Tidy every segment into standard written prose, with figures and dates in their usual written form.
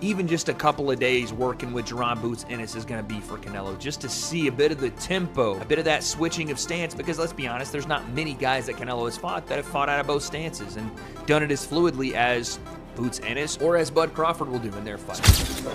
even just a couple of days working with Jerron Boots Ennis is going to be for Canelo, just to see a bit of the tempo, a bit of that switching of stance, because let's be honest, there's not many guys that Canelo has fought that have fought out of both stances and done it as fluidly as Boots Ennis or as Bud Crawford will do in their fight.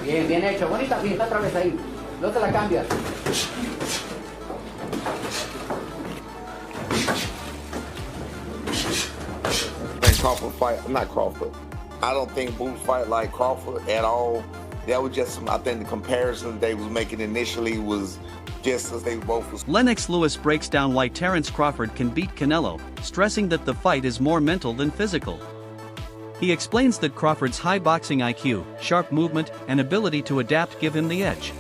Bien, bien hecho, bonita pinta otra vez ahí, no te la cambias. Crawford fight, not Crawford. I don't think Boots fight like Crawford at all. That was just, I think the comparison they was making initially was just as they both was. Lennox Lewis breaks down why Terence Crawford can beat Canelo, stressing that the fight is more mental than physical. He explains that Crawford's high boxing IQ, sharp movement, and ability to adapt give him the edge.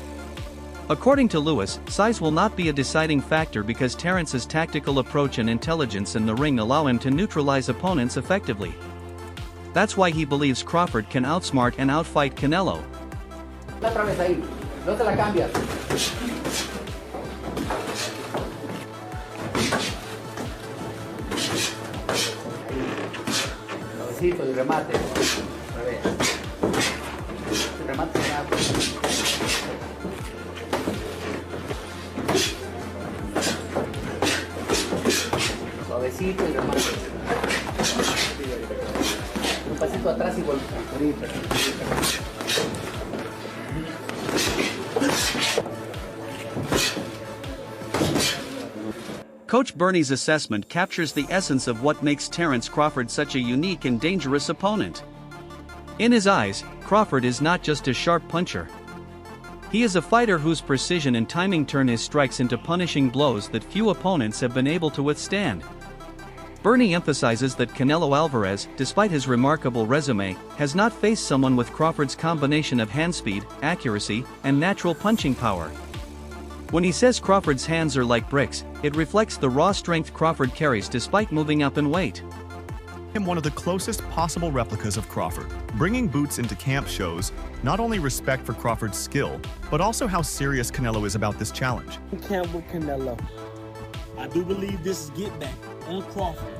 According to Lewis, size will not be a deciding factor because Terence's tactical approach and intelligence in the ring allow him to neutralize opponents effectively. That's why he believes Crawford can outsmart and outfight Canelo. Otra vez ahí, no te la cambias. Suavecito y remate. Otra vez. Remate rápido. Suavecito y remate. Un pasito atrás y ahorita. Coach Bernie's assessment captures the essence of what makes Terence Crawford such a unique and dangerous opponent. In his eyes, Crawford is not just a sharp puncher. He is a fighter whose precision and timing turn his strikes into punishing blows that few opponents have been able to withstand. Bernie emphasizes that Canelo Álvarez, despite his remarkable resume, has not faced someone with Crawford's combination of hand speed, accuracy, and natural punching power. When he says Crawford's hands are like bricks, it reflects the raw strength Crawford carries despite moving up in weight. Him one of the closest possible replicas of Crawford. Bringing Boots into camp shows not only respect for Crawford's skill, but also how serious Canelo is about this challenge. Camp with Canelo. I do believe this is get back on Crawford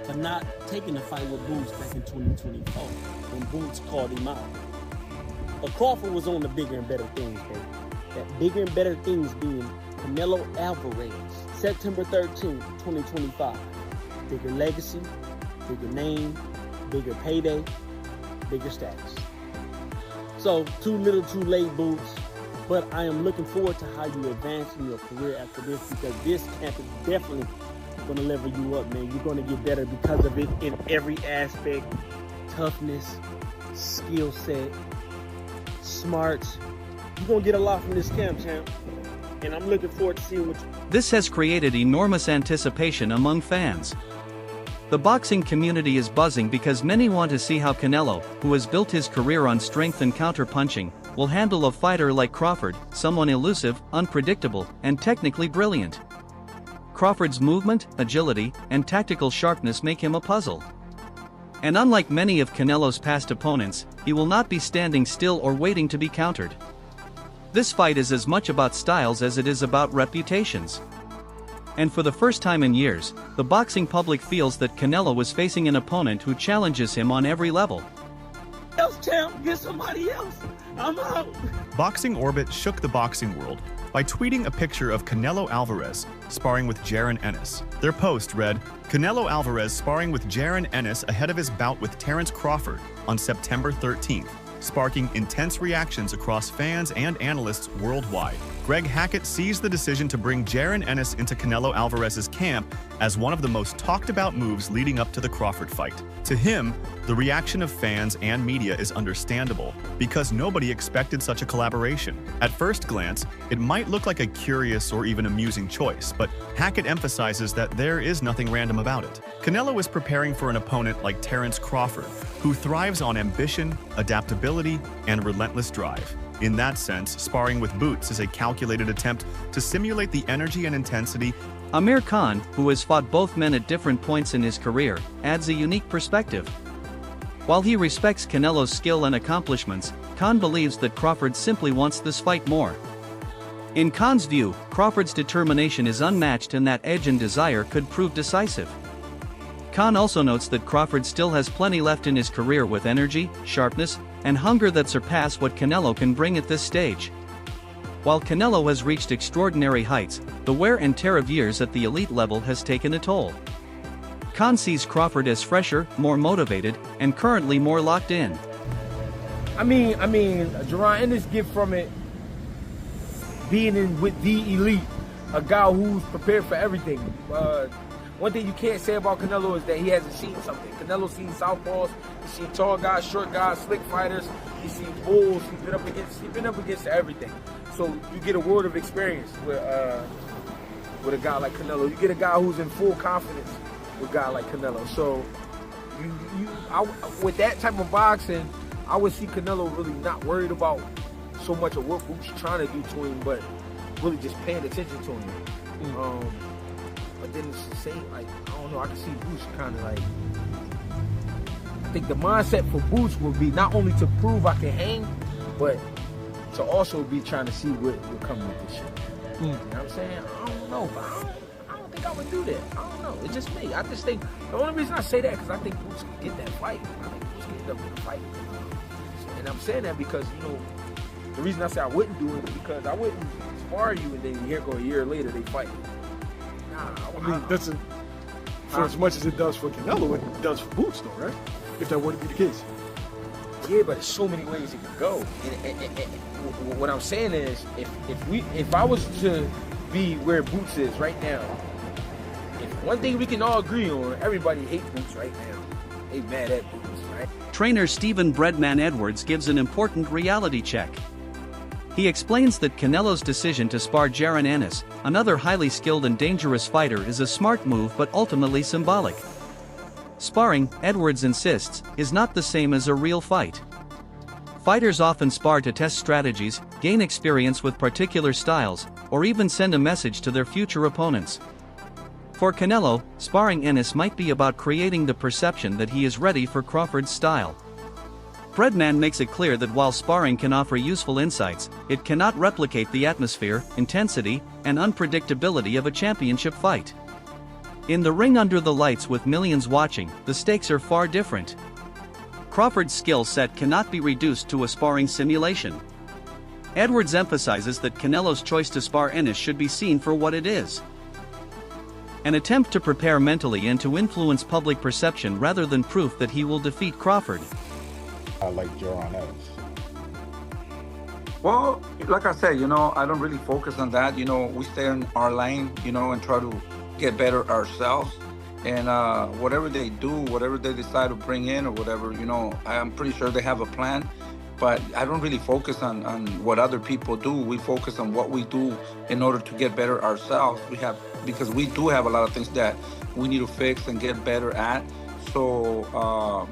for not taking the fight with Boots back in 2024 when Boots called him out. But Crawford was on the bigger and better things, baby. That bigger and better things being Canelo Álvarez, September 13th, 2025. Bigger legacy, bigger name, bigger payday, bigger status. So, too little, too late, Boots. But I am looking forward to how you advance in your career after this, because this camp is definitely going to level you up, man. You're going to get better because of it in every aspect. Toughness, skill set, smarts. You're going to get a lot from this camp, champ. And I'm looking forward to seeing what you... This has created enormous anticipation among fans. The boxing community is buzzing because many want to see how Canelo, who has built his career on strength and counter-punching, will handle a fighter like Crawford, someone elusive, unpredictable, and technically brilliant. Crawford's movement, agility, and tactical sharpness make him a puzzle. And unlike many of Canelo's past opponents, he will not be standing still or waiting to be countered. This fight is as much about styles as it is about reputations. And for the first time in years, the boxing public feels that Canelo was facing an opponent who challenges him on every level. Champ, get somebody else. I'm out. Boxing Orbit shook the boxing world by tweeting a picture of Canelo Álvarez sparring with Jerron Ennis. Their post read, Canelo Álvarez sparring with Jerron Ennis ahead of his bout with Terence Crawford on September 13th, sparking intense reactions across fans and analysts worldwide. Greg Hackett sees the decision to bring Jerron Ennis into Canelo Álvarez's camp as one of the most talked about moves leading up to the Crawford fight. To him, the reaction of fans and media is understandable because nobody expected such a collaboration. At first glance, it might look like a curious or even amusing choice, but Hackett emphasizes that there is nothing random about it. Canelo is preparing for an opponent like Terence Crawford, who thrives on ambition, adaptability, and relentless drive. In that sense, sparring with Boots is a calculated attempt to simulate the energy and intensity. Amir Khan, who has fought both men at different points in his career, adds a unique perspective. While he respects Canelo's skill and accomplishments, Khan believes that Crawford simply wants this fight more. In Khan's view, Crawford's determination is unmatched and that edge and desire could prove decisive. Khan also notes that Crawford still has plenty left in his career with energy, sharpness, and hunger that surpass what Canelo can bring at this stage. While Canelo has reached extraordinary heights, the wear and tear of years at the elite level has taken a toll. Khan sees Crawford as fresher, more motivated, and currently more locked in. I mean, Jaron Ennis get from it being in with the elite, a guy who's prepared for everything. One thing you can't say about Canelo is that he hasn't seen something. Canelo's seen southpaws, he's seen tall guys, short guys, slick fighters, he's seen bulls, he's been up against everything. So you get a world of experience with a guy like Canelo. You get a guy who's in full confidence with a guy like Canelo. So with that type of boxing, I would see Canelo really not worried about so much of what Bout's trying to do to him, but really just paying attention to him. But then it's the same, like, I don't know, I can see Bout's kind of like, I think the mindset for Bout's would be not only to prove I can hang, but to also be trying to see what will come with this shit. You know what I'm saying? I don't know, but I don't think I would do that. I don't know. It's just me. I just think, the only reason I say that because I think Bout's can get that fight. I think Bout's can end up with a fight. And I'm saying that because, you know, the reason I say I wouldn't do it is because I wouldn't spar you and then here go a year later they fight. I mean, that's for as much as it does for Canelo, it does for Boots, though, right? If that were to be the case. Yeah, but there's so many ways it could go. And what I'm saying is, if I was to be where Boots is right now, if one thing we can all agree on, everybody hates Boots right now. They mad at Boots, right? Trainer Stephen Breadman Edwards gives an important reality check. He explains that Canelo's decision to spar Jaron Ennis, another highly skilled and dangerous fighter, is a smart move but ultimately symbolic. Sparring, Edwards insists, is not the same as a real fight. Fighters often spar to test strategies, gain experience with particular styles, or even send a message to their future opponents. For Canelo, sparring Ennis might be about creating the perception that he is ready for Crawford's style. Breadman makes it clear that while sparring can offer useful insights, it cannot replicate the atmosphere, intensity, and unpredictability of a championship fight. In the ring under the lights with millions watching, the stakes are far different. Crawford's skill set cannot be reduced to a sparring simulation. Edwards emphasizes that Canelo's choice to spar Ennis should be seen for what it is: an attempt to prepare mentally and to influence public perception rather than proof that he will defeat Crawford. I like Jaron Ennis. Well, like I said, you know, I don't really focus on that. You know, we stay in our lane, you know, and try to get better ourselves. And whatever they do, whatever they decide to bring in or whatever, you know, I'm pretty sure they have a plan. But I don't really focus on what other people do. We focus on what we do in order to get better ourselves. Because we do have a lot of things that we need to fix and get better at. So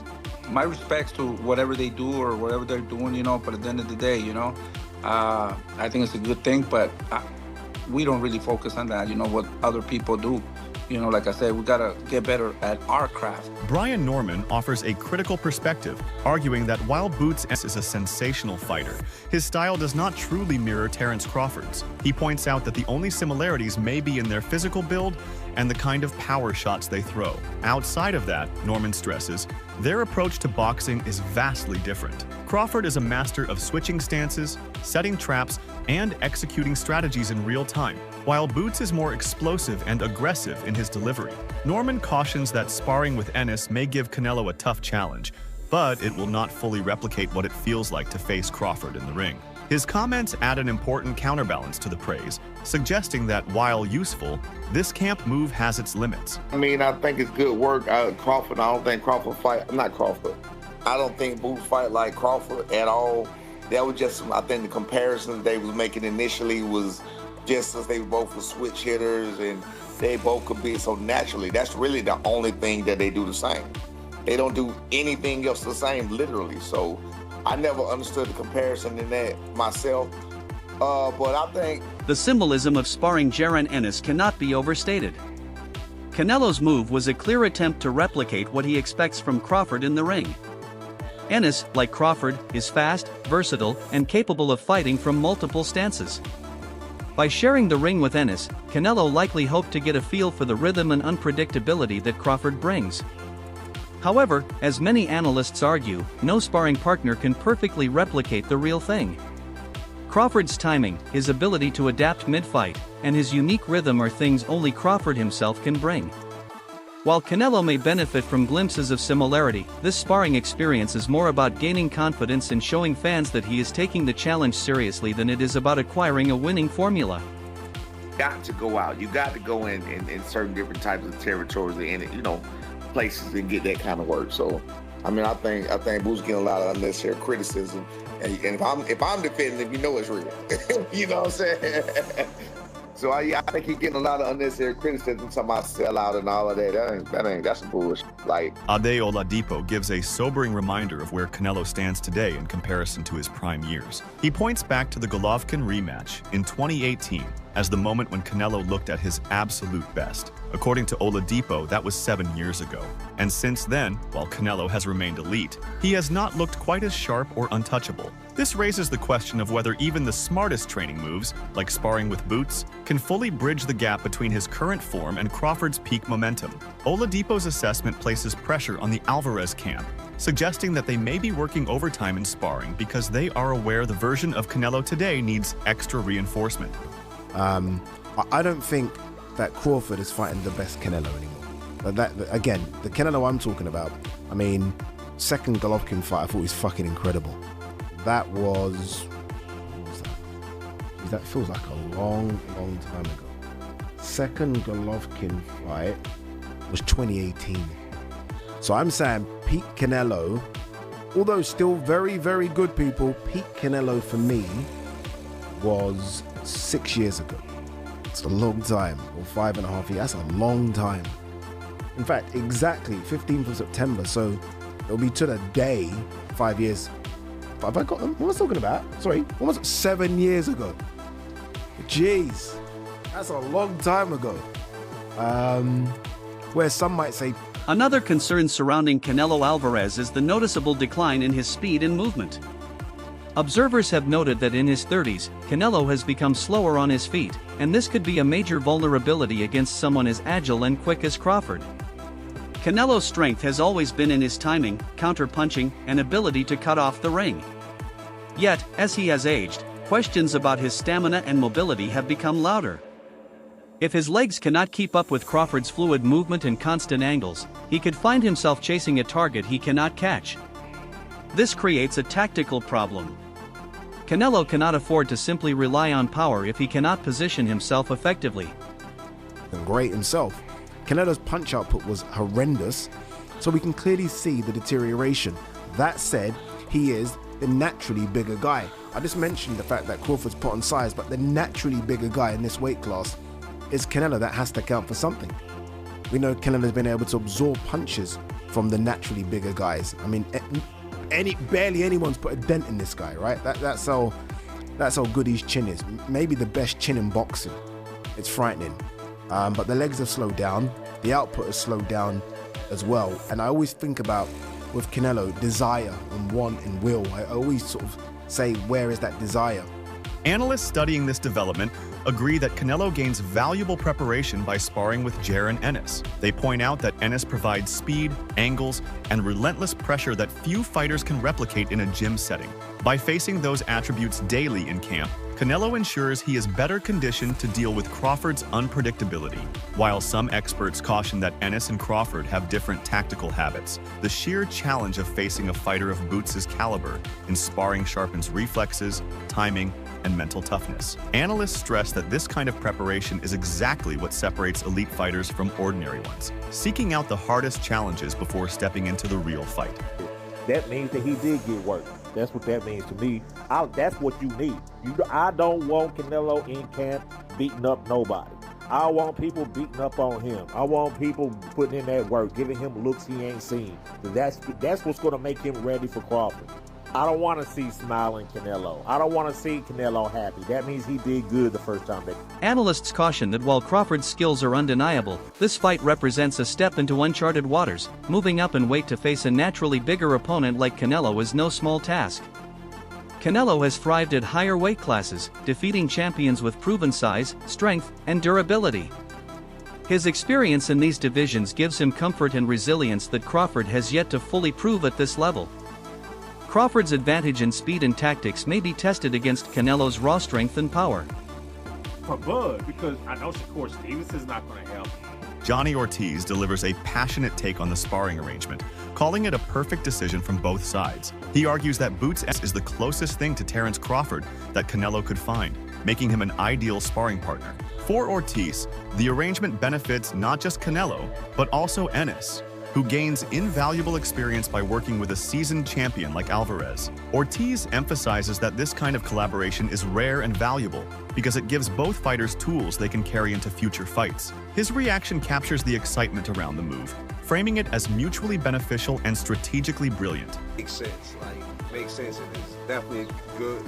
my respects to whatever they do or whatever they're doing, you know, but at the end of the day, you know, I think it's a good thing, but we don't really focus on that, you know, what other people do. You know, like I said, we gotta get better at our craft. Brian Norman offers a critical perspective, arguing that while Boots is a sensational fighter, his style does not truly mirror Terence Crawford's. He points out that the only similarities may be in their physical build and the kind of power shots they throw. Outside of that, Norman stresses, their approach to boxing is vastly different. Crawford is a master of switching stances, setting traps, and executing strategies in real time, while Boots is more explosive and aggressive in his delivery. Norman cautions that sparring with Ennis may give Canelo a tough challenge, but it will not fully replicate what it feels like to face Crawford in the ring. His comments add an important counterbalance to the praise, suggesting that while useful, this camp move has its limits. I mean, I think it's good work. Crawford, I don't think Crawford fight, not Crawford. I don't think Bout fight like Crawford at all. That was just, I think the comparison they was making initially was just as they both were switch hitters and they both could be so naturally. That's really the only thing that they do the same. They don't do anything else the same, literally. So I never understood the comparison in that myself. But I think the symbolism of sparring Jaron Ennis cannot be overstated. Canelo's move was a clear attempt to replicate what he expects from Crawford in the ring. Ennis, like Crawford, is fast, versatile, and capable of fighting from multiple stances. By sharing the ring with Ennis, Canelo likely hoped to get a feel for the rhythm and unpredictability that Crawford brings. However, as many analysts argue, no sparring partner can perfectly replicate the real thing. Crawford's timing, his ability to adapt mid-fight, and his unique rhythm are things only Crawford himself can bring. While Canelo may benefit from glimpses of similarity, this sparring experience is more about gaining confidence and showing fans that he is taking the challenge seriously than it is about acquiring a winning formula. Got to go out. You got to go in certain different types of territories and places and get that kind of work. So, I mean, I think Boot's getting a lot of unnecessary criticism. And if I'm defending him, it's real. You know what I'm saying? So I think he's getting a lot of unnecessary criticism, talking about sellout and all of that. That's some bullshit. Like, Ade Oladipo gives a sobering reminder of where Canelo stands today in comparison to his prime years. He points back to the Golovkin rematch in 2018 as the moment when Canelo looked at his absolute best. According to Oladipo, that was 7 years ago. And since then, while Canelo has remained elite, he has not looked quite as sharp or untouchable. This raises the question of whether even the smartest training moves, like sparring with boots, can fully bridge the gap between his current form and Crawford's peak momentum. Oladipo's assessment places pressure on the Álvarez camp, suggesting that they may be working overtime in sparring because they are aware the version of Canelo today needs extra reinforcement. I don't think that Crawford is fighting the best Canelo anymore. Again, the Canelo I'm talking about, I mean, second Golovkin fight, I thought was fucking incredible. That was, what was that? That feels like a long time ago. Second Golovkin fight was 2018. So I'm saying peak Canelo, although still very, very good people, peak Canelo for me was 6 years ago. It's a long time, or 5.5 years. That's a long time. In fact, exactly 15th of September. So it'll be to the day 5 years. Have I got them? What was I talking about? Sorry, almost 7 years ago. Jeez, that's a long time ago. Where some might say. Another concern surrounding Canelo Álvarez is the noticeable decline in his speed and movement. Observers have noted that in his 30s, Canelo has become slower on his feet, and this could be a major vulnerability against someone as agile and quick as Crawford. Canelo's strength has always been in his timing, counter-punching, and ability to cut off the ring. Yet, as he has aged, questions about his stamina and mobility have become louder. If his legs cannot keep up with Crawford's fluid movement and constant angles, he could find himself chasing a target he cannot catch. This creates a tactical problem. Canelo cannot afford to simply rely on power if he cannot position himself effectively. And great himself. Canelo's punch output was horrendous, so we can clearly see the deterioration. That said, he is the naturally bigger guy. I just mentioned the fact that Crawford's put on size, but the naturally bigger guy in this weight class is Canelo. That has to count for something. We know Canelo's been able to absorb punches from the naturally bigger guys. I mean, barely anyone's put a dent in this guy, right? That's how good his chin is. Maybe the best chin in boxing. It's frightening. But the legs have slowed down. The output has slowed down as well. And I always think about, with Canelo, desire and want and will. I always sort of say, where is that desire? Analysts studying this development agree that Canelo gains valuable preparation by sparring with Jaron Ennis. They point out that Ennis provides speed, angles, and relentless pressure that few fighters can replicate in a gym setting. By facing those attributes daily in camp, Canelo ensures he is better conditioned to deal with Crawford's unpredictability. While some experts caution that Ennis and Crawford have different tactical habits, the sheer challenge of facing a fighter of Boots' caliber in sparring sharpens reflexes, timing, and mental toughness. Analysts stress that this kind of preparation is exactly what separates elite fighters from ordinary ones, seeking out the hardest challenges before stepping into the real fight. That means that he did get work. That's what that means to me. That's what you need. I don't want Canelo in camp beating up nobody. I want people beating up on him. I want people putting in that work, giving him looks he ain't seen. That's what's going to make him ready for Crawford. I don't want to see smiling Canelo. I don't want to see Canelo happy. That means he did good the first time. Analysts caution that while Crawford's skills are undeniable, this fight represents a step into uncharted waters. Moving up in weight to face a naturally bigger opponent like Canelo is no small task. Canelo has thrived at higher weight classes, defeating champions with proven size, strength, and durability. His experience in these divisions gives him comfort and resilience that Crawford has yet to fully prove at this level. Crawford's advantage in speed and tactics may be tested against Canelo's raw strength and power. For Bud, because I know Shakur Stevenson's not going to help. Johnny Ortiz delivers a passionate take on the sparring arrangement, calling it a perfect decision from both sides. He argues that Boots is the closest thing to Terence Crawford that Canelo could find, making him an ideal sparring partner. For Ortiz, the arrangement benefits not just Canelo, but also Ennis, who gains invaluable experience by working with a seasoned champion like Álvarez. Ortiz emphasizes that this kind of collaboration is rare and valuable because it gives both fighters tools they can carry into future fights. His reaction captures the excitement around the move, framing it as mutually beneficial and strategically brilliant. Makes sense, makes sense, and it's definitely good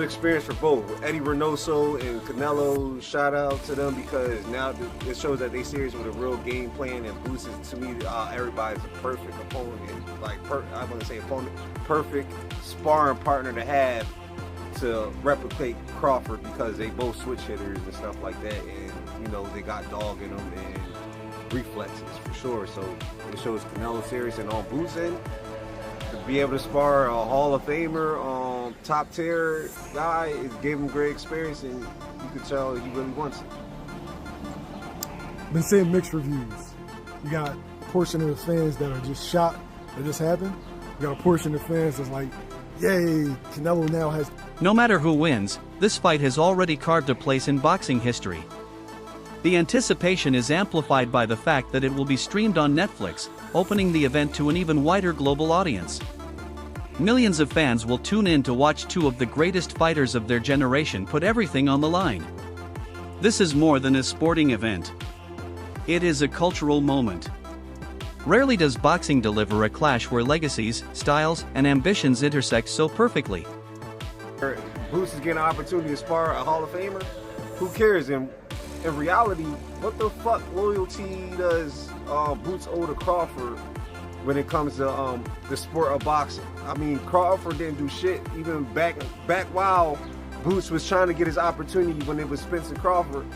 experience for both. Eddie Reynoso and Canelo, shout out to them because now it shows that they serious with a real game plan, and Boots is, to me, everybody's a perfect opponent, and I want to say opponent, perfect sparring partner to have to replicate Crawford because they both switch hitters and stuff like that, and you know they got dog in them and reflexes for sure. So it shows Canelo serious, and on Boots' end, to be able to spar a Hall-of-Famer, top tier guy, it gave him great experience, and you could tell he really wants it. Been seeing mixed reviews. You got a portion of the fans that are just shocked that this happened. You got a portion of the fans that's like, yay, Canelo now has... No matter who wins, this fight has already carved a place in boxing history. The anticipation is amplified by the fact that it will be streamed on Netflix, opening the event to an even wider global audience. Millions of fans will tune in to watch two of the greatest fighters of their generation put everything on the line. This is more than a sporting event. It is a cultural moment. Rarely does boxing deliver a clash where legacies, styles, and ambitions intersect so perfectly. Boots is getting an opportunity to spar a Hall of Famer. Who cares? In reality, what the fuck loyalty does Boots owe to Crawford when it comes to the sport of boxing? I mean, Crawford didn't do shit even back while Boots was trying to get his opportunity when it was Spencer Crawford.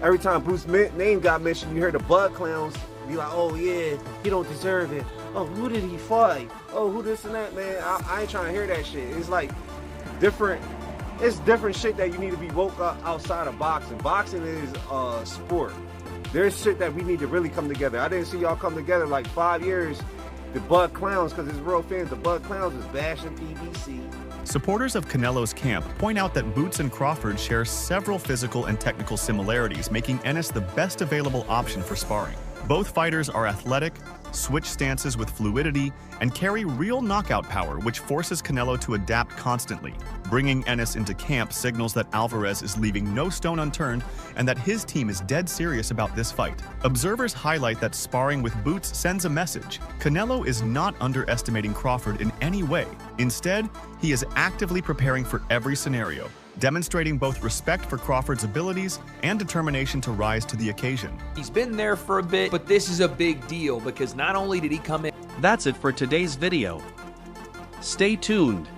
Every time Boots' name got mentioned, you heard the Bud clowns be like, oh yeah, he don't deserve it. Oh, who did he fight? Oh, who this and that, man? I ain't trying to hear that shit. It's like it's different shit that you need to be woke up outside of boxing. Boxing is a sport. There's shit that we need to really come together. I didn't see y'all come together like 5 years. The Bud Clowns, because it's real fans, the Bud Clowns is bashing PBC. Supporters of Canelo's camp point out that Boots and Crawford share several physical and technical similarities, making Ennis the best available option for sparring. Both fighters are athletic, switch stances with fluidity, and carry real knockout power, which forces Canelo to adapt constantly. Bringing Ennis into camp signals that Álvarez is leaving no stone unturned and that his team is dead serious about this fight. Observers highlight that sparring with Boots sends a message. Canelo is not underestimating Crawford in any way. Instead, he is actively preparing for every scenario, demonstrating both respect for Crawford's abilities and determination to rise to the occasion. He's been there for a bit, but this is a big deal because not only did he come in... That's it for today's video. Stay tuned.